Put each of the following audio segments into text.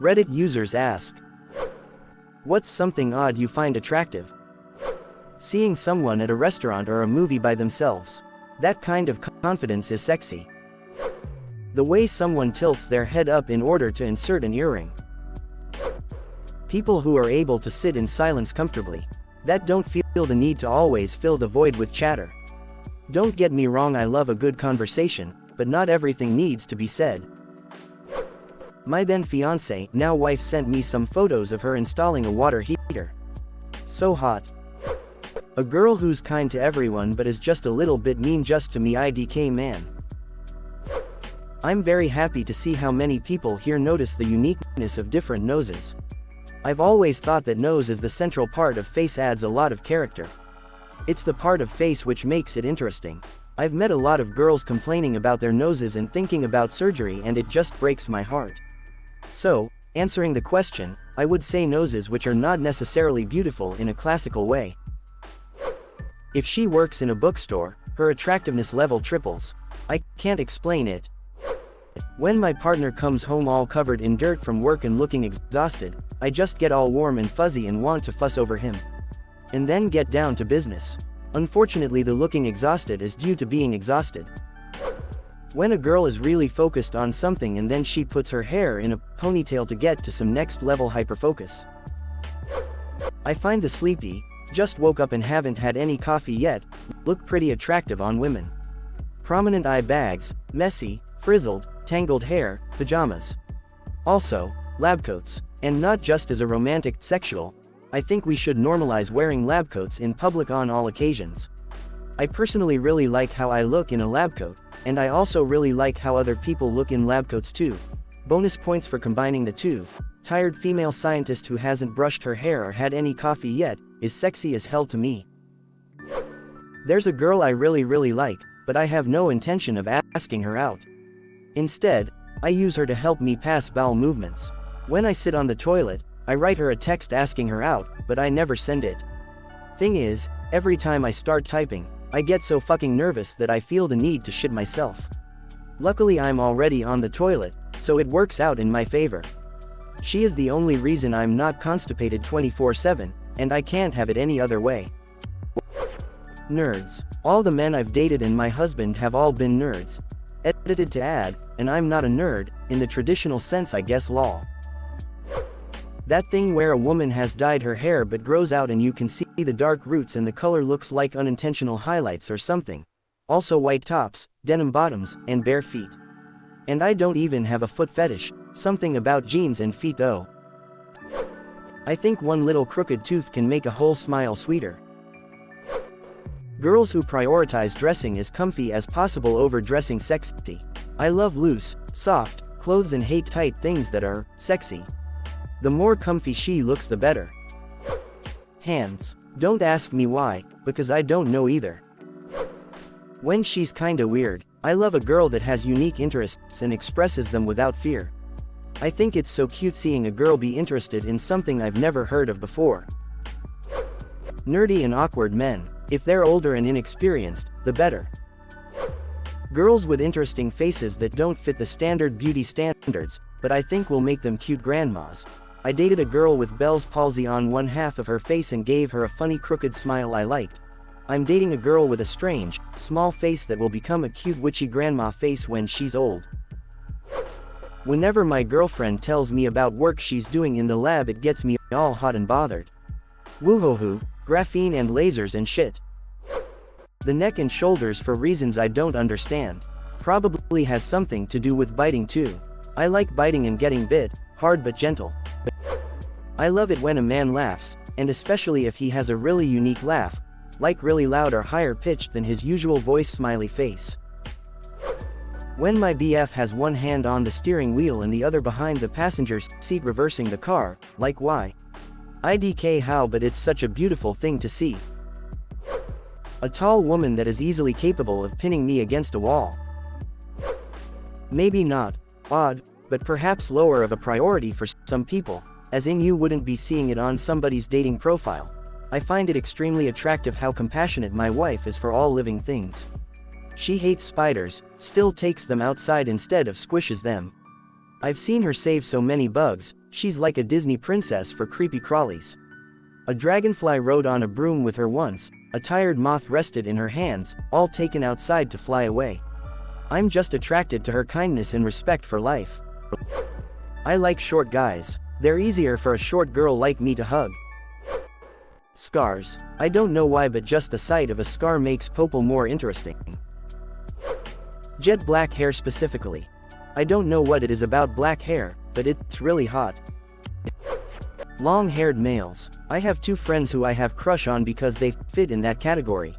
Reddit users ask, what's something odd you find attractive? Seeing someone at a restaurant or a movie by themselves. That kind of confidence is sexy. The way someone tilts their head up in order to insert an earring. People who are able to sit in silence comfortably. That don't feel the need to always fill the void with chatter. Don't get me wrong, I love a good conversation, but not everything needs to be said. My then fiance, now wife, sent me some photos of her installing a water heater. So hot. A girl who's kind to everyone but is just a little bit mean just to me, IDK man. I'm very happy to see how many people here notice the uniqueness of different noses. I've always thought that nose is the central part of face, adds a lot of character. It's the part of face which makes it interesting. I've met a lot of girls complaining about their noses and thinking about surgery, and it just breaks my heart. So, answering the question, I would say noses which are not necessarily beautiful in a classical way. If she works in a bookstore, her attractiveness level triples. I can't explain it. When my partner comes home all covered in dirt from work and looking exhausted, I just get all warm and fuzzy and want to fuss over him. And then get down to business. Unfortunately, the looking exhausted is due to being exhausted. When a girl is really focused on something and then she puts her hair in a ponytail to get to some next level hyperfocus. I find the sleepy, just woke up and haven't had any coffee yet, look pretty attractive on women. Prominent eye bags, messy, frizzled, tangled hair, pajamas. Also, lab coats. And not just as a romantic, sexual. I think we should normalize wearing lab coats in public on all occasions. I personally really like how I look in a lab coat, and I also really like how other people look in lab coats too. Bonus points for combining the two. Tired female scientist who hasn't brushed her hair or had any coffee yet, is sexy as hell to me. There's a girl I really like, but I have no intention of asking her out. Instead, I use her to help me pass bowel movements. When I sit on the toilet, I write her a text asking her out, but I never send it. Thing is, every time I start typing, I get so fucking nervous that I feel the need to shit myself. Luckily I'm already on the toilet, so it works out in my favor. She is the only reason I'm not constipated 24/7, and I can't have it any other way. Nerds. All the men I've dated and my husband have all been nerds. Edited to add, and I'm not a nerd, in the traditional sense I guess, lol. That thing where a woman has dyed her hair but grows out and you can see the dark roots and the color looks like unintentional highlights or something. Also white tops, denim bottoms, and bare feet. And I don't even have a foot fetish, something about jeans and feet though. I think one little crooked tooth can make a whole smile sweeter. Girls who prioritize dressing as comfy as possible over dressing sexy. I love loose, soft clothes and hate tight things that are sexy. The more comfy she looks the better. Hands. Don't ask me why, because I don't know either. When she's kinda weird, I love a girl that has unique interests and expresses them without fear. I think it's so cute seeing a girl be interested in something I've never heard of before. Nerdy and awkward men. If they're older and inexperienced, the better. Girls with interesting faces that don't fit the standard beauty standards, but I think will make them cute grandmas. I dated a girl with Bell's palsy on one half of her face and gave her a funny crooked smile I liked. I'm dating a girl with a strange, small face that will become a cute witchy grandma face when she's old. Whenever my girlfriend tells me about work she's doing in the lab, it gets me all hot and bothered. Woohoo, graphene and lasers and shit. The neck and shoulders for reasons I don't understand. Probably has something to do with biting too. I like biting and getting bit, hard but gentle. I love it when a man laughs, and especially if he has a really unique laugh, like really loud or higher pitched than his usual voice smiley face. When my BF has one hand on the steering wheel and the other behind the passenger seat reversing the car, like why? IDK how, but it's such a beautiful thing to see. A tall woman that is easily capable of pinning me against a wall. Maybe not odd, but perhaps lower of a priority for some people, as in you wouldn't be seeing it on somebody's dating profile. I find it extremely attractive how compassionate my wife is for all living things. She hates spiders, still takes them outside instead of squishes them. I've seen her save so many bugs, She's like a Disney princess for creepy crawlies. A dragonfly rode on a broom with her once, a tired moth rested in her hands, all taken outside to fly away. I'm just attracted to her kindness and respect for life. I like short guys. They're easier for a short girl like me to hug. Scars. I don't know why, but just the sight of a scar makes people more interesting. Jet black hair specifically. I don't know what it is about black hair, but it's really hot. Long-haired males. I have 2 friends who I have crush on because they fit in that category.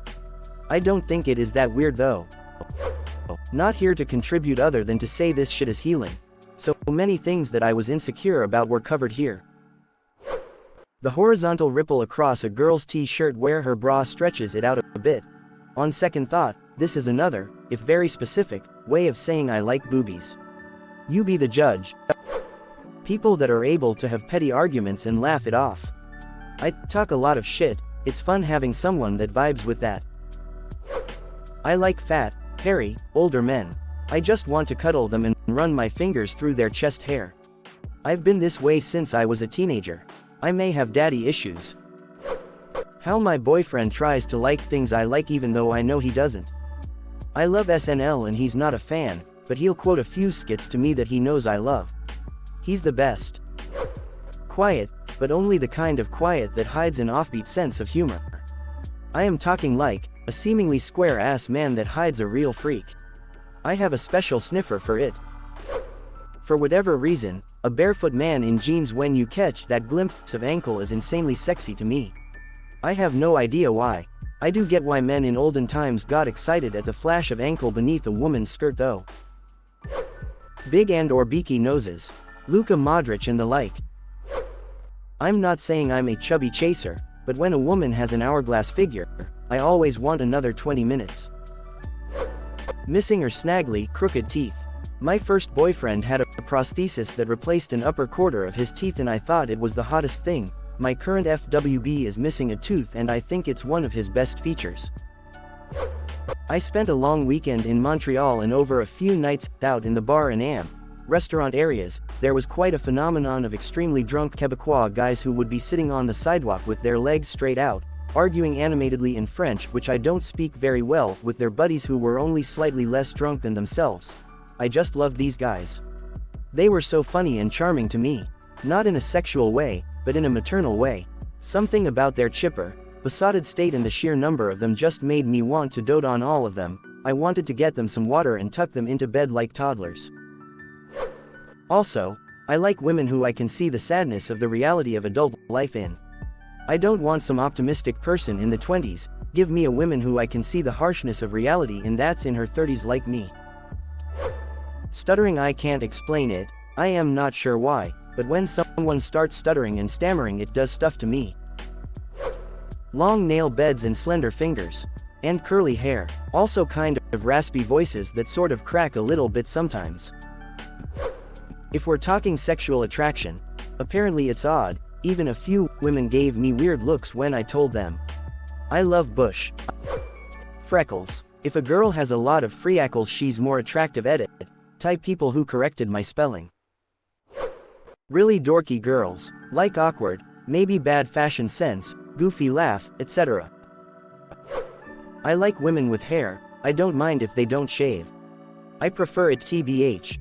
I don't think it is that weird though. Not here to contribute other than to say this shit is healing. So many things that I was insecure about were covered here. The horizontal ripple across a girl's t-shirt where her bra stretches it out a bit. On second thought, this is another, if very specific, way of saying I like boobies. You be the judge. People that are able to have petty arguments and laugh it off. I talk a lot of shit, it's fun having someone that vibes with that. I like fat, hairy, older men. I just want to cuddle them and run my fingers through their chest hair. I've been this way since I was a teenager. I may have daddy issues. How my boyfriend tries to like things I like even though I know he doesn't. I love SNL and he's not a fan, but he'll quote a few skits to me that he knows I love. He's the best. Quiet, but only the kind of quiet that hides an offbeat sense of humor. I am talking like a seemingly square-ass man that hides a real freak. I have a special sniffer for it. For whatever reason, a barefoot man in jeans when you catch that glimpse of ankle is insanely sexy to me. I have no idea why. I do get why men in olden times got excited at the flash of ankle beneath a woman's skirt though. Big and/or beaky noses. Luka Modric and the like. I'm not saying I'm a chubby chaser, but when a woman has an hourglass figure, I always want another 20 minutes. Missing or snaggly, crooked teeth. My first boyfriend had a prosthesis that replaced an upper quarter of his teeth and I thought it was the hottest thing. My current FWB is missing a tooth and I think it's one of his best features. I spent a long weekend in Montreal and over a few nights out in the bar and restaurant areas, there was quite a phenomenon of extremely drunk Quebecois guys who would be sitting on the sidewalk with their legs straight out, arguing animatedly in French, which I don't speak very well, with their buddies who were only slightly less drunk than themselves. I just loved these guys. They were so funny and charming to me. Not in a sexual way, but in a maternal way. Something about their chipper, besotted state and the sheer number of them just made me want to dote on all of them. I wanted to get them some water and tuck them into bed like toddlers. Also, I like women who I can see the sadness of the reality of adult life in. I don't want some optimistic person in the 20s, give me a woman who I can see the harshness of reality in that's in her 30s like me. Stuttering, I can't explain it, I am not sure why, but when someone starts stuttering and stammering it does stuff to me. Long nail beds and slender fingers. And curly hair, also kind of raspy voices that sort of crack a little bit sometimes. If we're talking sexual attraction, apparently it's odd, even a few women gave me weird looks when I told them. I love bush. Freckles. If a girl has a lot of freckles she's more attractive at it. Type people who corrected my spelling. Really dorky girls, like awkward, maybe bad fashion sense, goofy laugh, etc. I like women with hair, I don't mind if they don't shave. I prefer it TBH.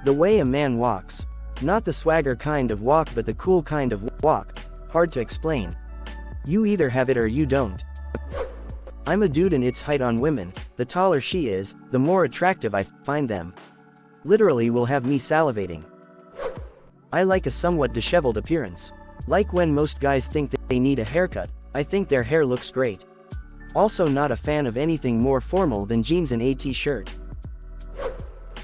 The way a man walks. Not the swagger kind of walk but the cool kind of walk. Hard to explain. You either have it or you don't. I'm a dude and it's height on women, the taller she is, the more attractive I find them. Literally will have me salivating. I like a somewhat disheveled appearance. Like when most guys think that they need a haircut, I think their hair looks great. Also not a fan of anything more formal than jeans and a t-shirt.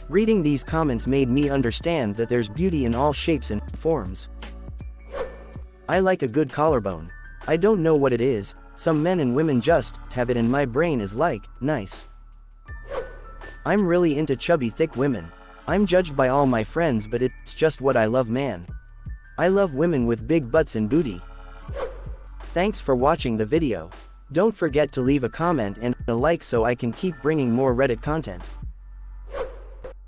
Reading these comments made me understand that there's beauty in all shapes and forms. I like a good collarbone. I don't know what it is, some men and women just have it and my brain is like, nice. I'm really into chubby thick women. I'm judged by all my friends but it's just what I love, man. I love women with big butts and booty. Thanks for watching the video. Don't forget to leave a comment and a like so I can keep bringing more Reddit content.